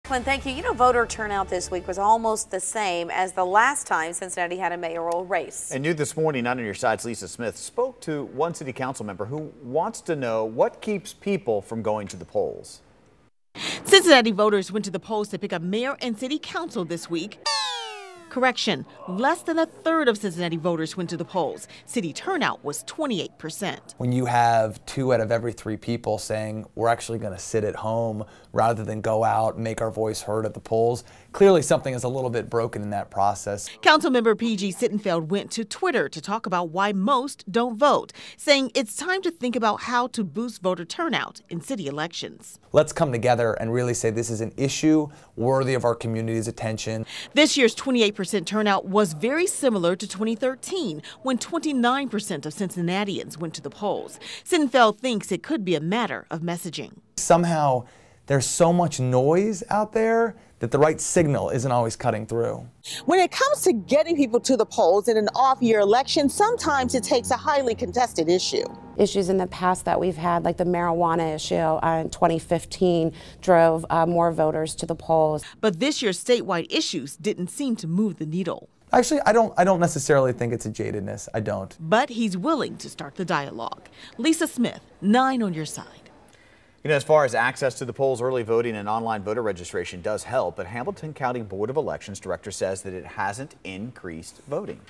Clint, thank you. You know, voter turnout this week was almost the same as the last time Cincinnati had a mayoral race. And new this morning, Not on Your Side's Lisa Smith spoke to one city council member who wants to know what keeps people from going to the polls. Cincinnati voters went to the polls to pick up mayor and city council this week. Correction, less than a third of Cincinnati voters went to the polls. City turnout was 28%. When you have 2 out of every 3 people saying we're actually going to sit at home rather than go out and make our voice heard at the polls, clearly something is a little bit broken in that process. Councilmember P.G. Sittenfeld went to Twitter to talk about why most don't vote, saying it's time to think about how to boost voter turnout in city elections. Let's come together and really say this is an issue worthy of our community's attention. This year's 28% turnout was very similar to 2013, when 29% of Cincinnatians went to the polls. Sittenfeld thinks it could be a matter of messaging. Somehow there's so much noise out there that the right signal isn't always cutting through. When it comes to getting people to the polls in an off-year election, sometimes it takes a highly contested issue. Issues in the past that we've had, like the marijuana issue in 2015, drove more voters to the polls. But this year's statewide issues didn't seem to move the needle. Actually, I don't necessarily think it's a jadedness. I don't. But he's willing to start the dialogue. Lisa Smith, 9 on Your Side. You know, as far as access to the polls, early voting and online voter registration does help, but Hamilton County Board of Elections director says that it hasn't increased voting.